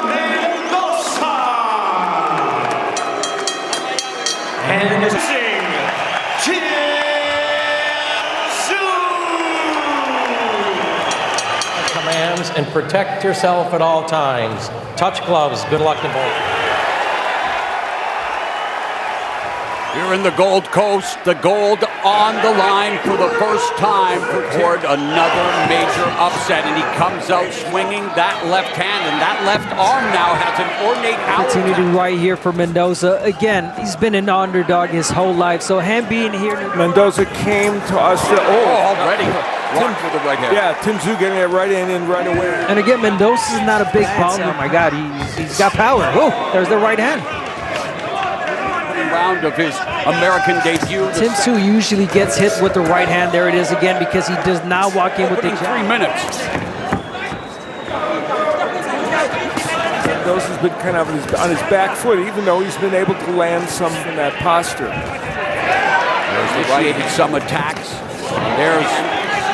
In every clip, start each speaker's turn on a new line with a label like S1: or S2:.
S1: mendoza. And using tszyu.
S2: Commands and protect yourself at all times. Touch gloves. Good luck to both.
S3: Here in the Gold Coast, the gold on the line for the first time toward another major upset, and he comes out swinging that left hand, and that left arm now has an ornate
S4: Opportunity right here for Mendoza. Again, he's been an underdog his whole life, so him being here.
S5: Mendoza came to Australia.
S3: Already. One for the right hand.
S5: Yeah, tinju getting that right hand in right away.
S4: And again, Mendoza's not a big bouncer. Oh my God, he's got power. Oh, there's the right hand.
S3: Round of his American debut.
S4: Tszyu usually gets hit with the right hand. There it is again, because he does not walk in with the jab.
S3: 3 minutes.
S5: Mendoza's been kind of on his back foot, even though he's been able to land some in that posture.
S3: There's the right, some attacks. And there's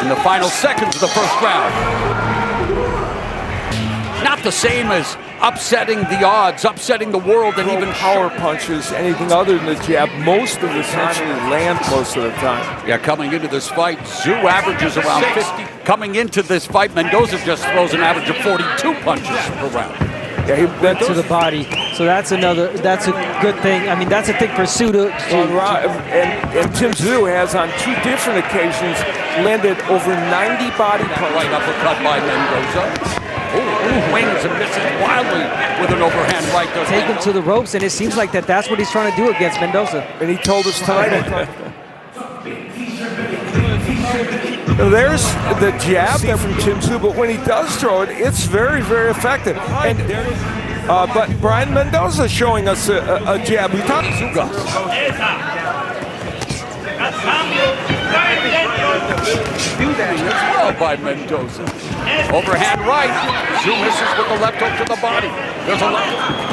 S3: in the final seconds of the first round. Not the same as upsetting the odds, upsetting the world, and even
S5: power punches, anything other than the jab, most of the time land most of the time.
S3: Yeah, coming into this fight, Tszyu averages around 50. Coming into this fight, Mendoza just throws an average of 42 punches per round.
S5: Yeah, he
S4: went to the body, so that's a good thing. I mean, that's a thing for Tszyu
S5: and tszyu has on 2 different occasions landed over 90 body punches.
S3: Right uppercut by Mendoza. Wings and misses wildly with an overhand right.
S4: Take him to the ropes, and it seems like that's what he's trying to do against Mendoza.
S5: And he told us tonight. There's the jab there from tszyu, but when he does throw it, it's very, very effective. And but Brian Mendoza showing us a jab. We talked
S3: do that as well by Mendoza. Overhand right. Tszyu misses with the left hook to the body. There's a left hook.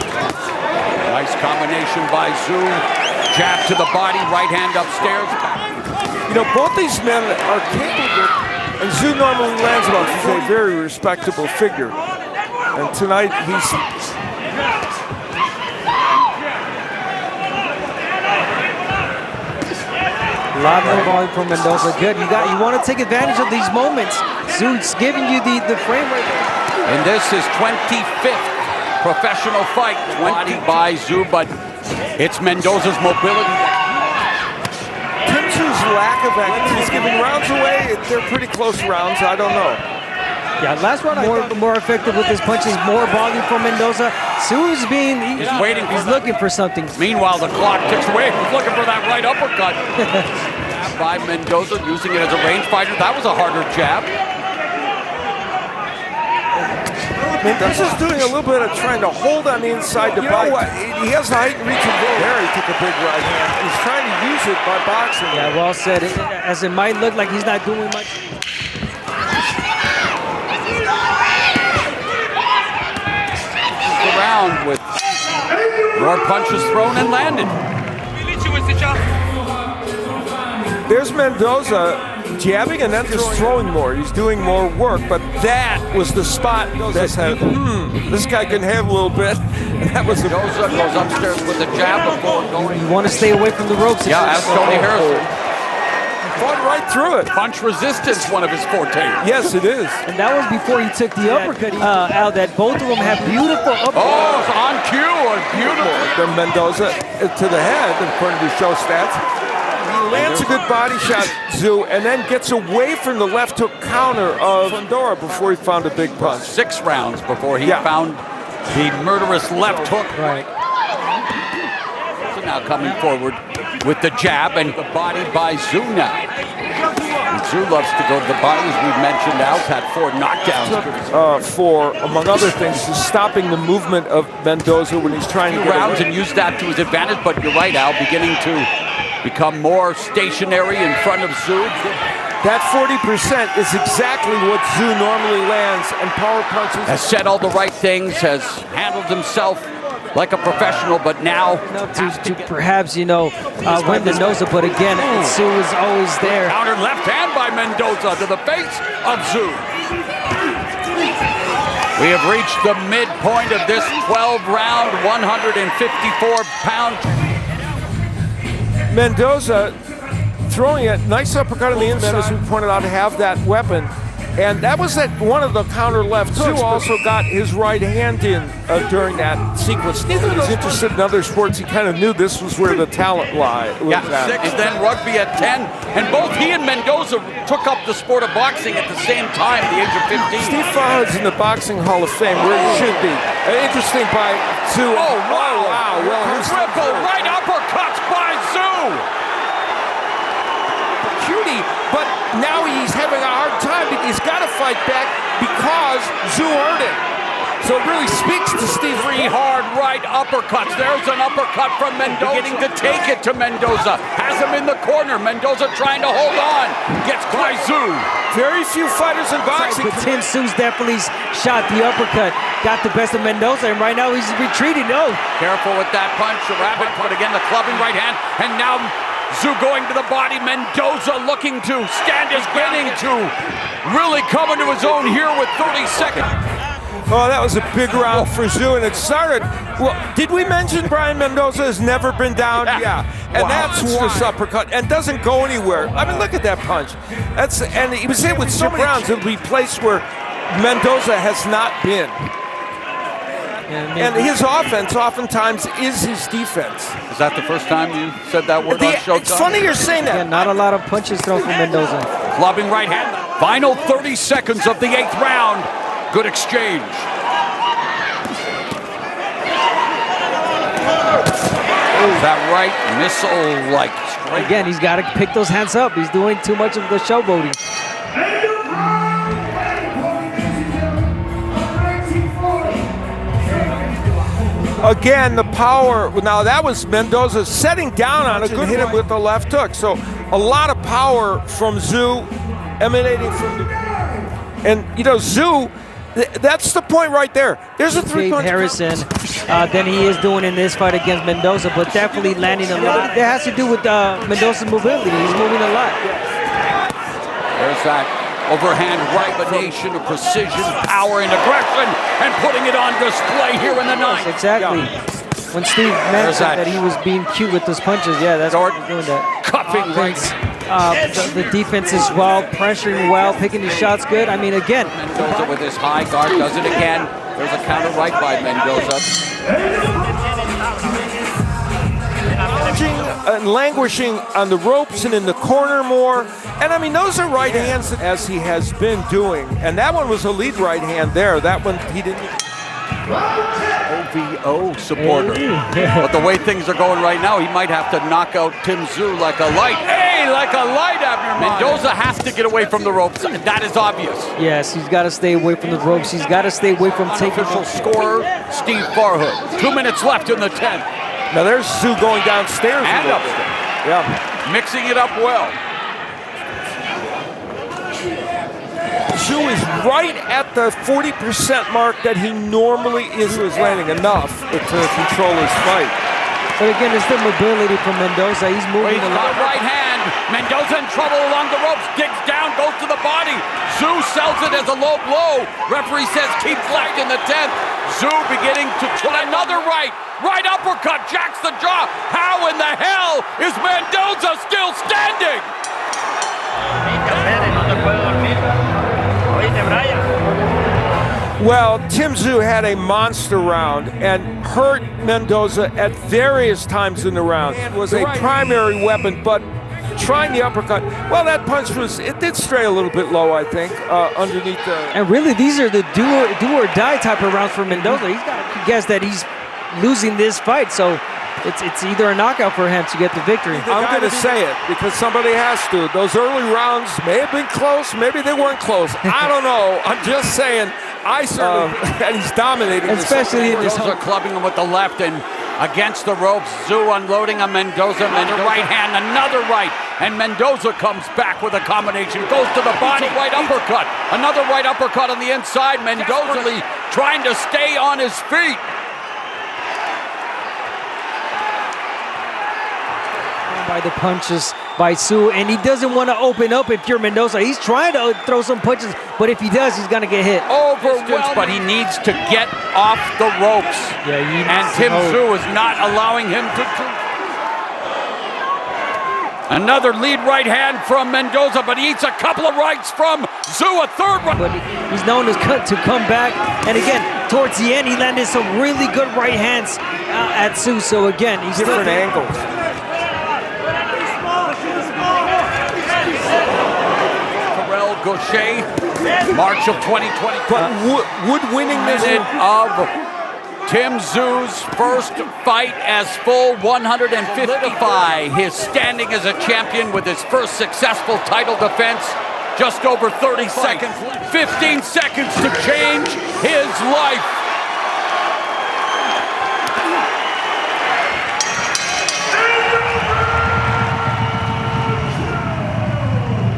S3: Nice combination by Tszyu. Jab to the body, right hand upstairs.
S5: You know, both these men are capable, and Tszyu normally lands well. He's a very respectable figure. And tonight he's
S4: a lot more volume from Mendoza. Good. You want to take advantage of these moments. Tszyu's giving you the frame right there.
S3: And this is 25th professional fight. 20 by Tszyu, but it's Mendoza's mobility.
S5: Tszyu's lack of activity. He's giving rounds away. They're pretty close rounds. I don't know.
S4: Yeah, last round more effective with his punches, more volume from Mendoza. Tszyu's he's
S3: waiting.
S4: He's looking for something.
S3: Meanwhile, the clock ticks away. He's looking for that right uppercut. By Mendoza, using it as a range fighter. That was a harder jab.
S5: Mendoza's doing a little bit of trying to hold on the inside the body. Know what? He has the height and reach and roll. There he took a big right hand. He's trying to use it by boxing.
S4: Yeah, well said. As it might look like he's not doing much.
S3: Around with more punches thrown and landed.
S5: There's Mendoza jabbing and then just throwing more. He's doing more work, but that was the spot that said, this guy can have a little bit. And that was
S3: Mendoza goes upstairs with the jab before going.
S4: You want to stay away from the ropes.
S3: Yeah, ask Tony Harrison.
S5: Fought right through it.
S3: Punch resistance, one of his forte.
S5: Yes, it is.
S4: And that was before he took the uppercut. Al, that both of them have beautiful uppercuts.
S3: Oh, it's on cue. Beautiful.
S5: Then Mendoza to the head, according to show stats. He lands a good body shot, Tszyu, and then gets away from the left hook counter of Fundora before he found a big punch.
S3: 6 rounds before he found the murderous left hook.
S4: Right.
S3: So now coming forward with the jab and the body by Tszyu now. And Tszyu loves to go to the body, as we've mentioned. Al's had 4 knockdowns.
S5: For, among other things, is stopping the movement of Mendoza when he's trying to get
S3: rounds
S5: away.
S3: And use that to his advantage. But you're right, Al, beginning to become more stationary in front of Tszyu.
S5: That 40% is exactly what Tszyu normally lands, and power punches.
S3: Has said all the right things, has handled himself like a professional, but now
S4: to perhaps, win Mendoza, but again, Tszyu is always there.
S3: Countered left hand by Mendoza to the face of Tszyu. We have reached the midpoint of this 12-round, 154-pound.
S5: Mendoza throwing a nice uppercut on the inside, as we pointed out, to have that weapon. And that was one of the counter left hooks. Tszyu also got his right hand in during that sequence. Neither of those interested in other sports. He kind of knew this was where the talent lied.
S3: Yeah, 6, then rugby at 10. And both he and Mendoza took up the sport of boxing at the same time, the age of 15.
S5: Steve Farhood's in the Boxing Hall of Fame, where he should be. Interesting by Tszyu.
S3: Oh, wow.
S5: Well,
S3: triple right uppercuts by Tszyu.
S5: Cutie, but now he's having a hard time. He's got to fight back because Tszyu earned it. So it really speaks to Steve.
S3: 3 hard right uppercuts. There's an uppercut from Mendoza. Beginning to take it to Mendoza. Has him in the corner. Mendoza trying to hold on. Gets by Tszyu.
S5: Very few fighters in boxing.
S4: But tszyu definitely shot the uppercut, got the best of Mendoza, and right now he's retreating. Oh,
S3: careful with that punch. A rapid, but again the clubbing right hand, and now Tszyu going to the body. Mendoza looking to stand his beginning to really come into his own here with 30 seconds.
S5: Oh, that was a big round for Tszyu, and it started. Well, did we mention Brian Mendoza has never been down? Yeah. And that's this uppercut, and doesn't go anywhere. I mean, look at that punch. And he was hit with so many rounds. It'll be a place where Mendoza has not been. And his offense oftentimes is his defense.
S3: Is that the first time you said that word on Showtime?
S5: It's funny you're saying that.
S4: Yeah, not a lot of punches thrown from Mendoza.
S3: Clubbing right hand. Final 30 seconds of the 8th round. Good exchange. That right missile, like straight.
S4: Again, he's got to pick those hands up. He's doing too much of the showboating.
S5: Again, the power. Now that was Mendoza setting down on a good hit him with the left hook. So a lot of power from Tszyu emanating from. And you know, Tszyu. That's the point right there. There's a 3-point
S4: Harrison than he is doing in this fight against Mendoza, but definitely landing a lot. That has to do with Mendoza's mobility. He's moving a lot.
S3: There's that overhand right, combination of precision, power, and aggression, and putting it on display here in the 9th.
S4: Exactly. When Steve mentioned that he was being cute with those punches, yeah, that's what he's doing that.
S3: Cupping right.
S4: The defense is well, pressuring well, picking his shots good. I mean, again.
S3: Mendoza with his high guard does it again. There's a counter right by Mendoza.
S5: Languishing on the ropes and in the corner more. And I mean, those are right hands as he has been doing. And that one was a lead right hand there. That one he didn't.
S3: OVO supporter. But the way things are going right now, he might have to knock out tszyu like a light. Hey, like a light, Abner. Mendoza has to get away from the ropes. That is obvious.
S4: Yes, he's got to stay away from the ropes. He's got to stay away from taking.
S3: Official scorer, Steve Farhood. 2 minutes left in the 10th.
S5: Now there's Tszyu going downstairs.
S3: And upstairs.
S5: Yeah.
S3: Mixing it up well.
S5: Tszyu is right at the 40% mark that he normally is landing enough to control his fight.
S4: But again, it's the mobility from Mendoza. He's moving a lot.
S3: Right hand. Mendoza in trouble along the ropes. Digs down, goes to the body. Tszyu sells it as a low blow. Referee says keep left in the 10th. Tszyu beginning to another right. Right uppercut, jacks the jaw. How in the hell is Mendoza still standing?
S5: Well, tszyu had a monster round and hurt Mendoza at various times in the round. It was a primary weapon, but trying the uppercut, well, that punch it did stray a little bit low, I think, underneath the...
S4: And really, these are the do or die type of rounds for Mendoza. He's got to guess that he's losing this fight, so it's either a knockout for him to get the victory.
S5: I'm going to say it because somebody has to. Those early rounds may have been close, maybe they weren't close. I don't know. I'm just saying. I certainly, and he's dominating.
S4: Especially in this
S3: clubbing him with the left and against the ropes. Tszyu unloading on Mendoza, and a right hand, another right, and Mendoza comes back with a combination, goes to the body, right uppercut, another right uppercut on the inside. Mendoza trying to stay on his feet.
S4: By the punches by Tszyu, and he doesn't want to open up if you're Mendoza. He's trying to throw some punches, but if he does, he's going to get hit.
S3: Overwhelming, but he needs to get off the ropes.
S4: Yeah,
S3: and tszyu is not allowing him to. Another lead right hand from Mendoza, but he eats a couple of rights from Tszyu, a third right.
S4: But he's known to come back, and again, towards the end, he landed some really good right hands at Tszyu. So again, he's
S5: different angles.
S3: Gaucher, March of 2020.
S5: But would winning this
S3: of Tszyu's first fight as full 155. His standing as a champion with his first successful title defense. Just over 30 seconds. 15 seconds to change his life.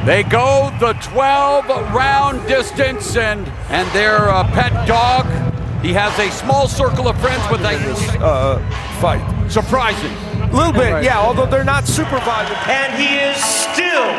S3: They go the 12-round distance, and their pet dog, he has a small circle of friends with a
S5: fight.
S3: Surprising.
S5: A little bit, yeah, although they're not supervised.
S1: And he is still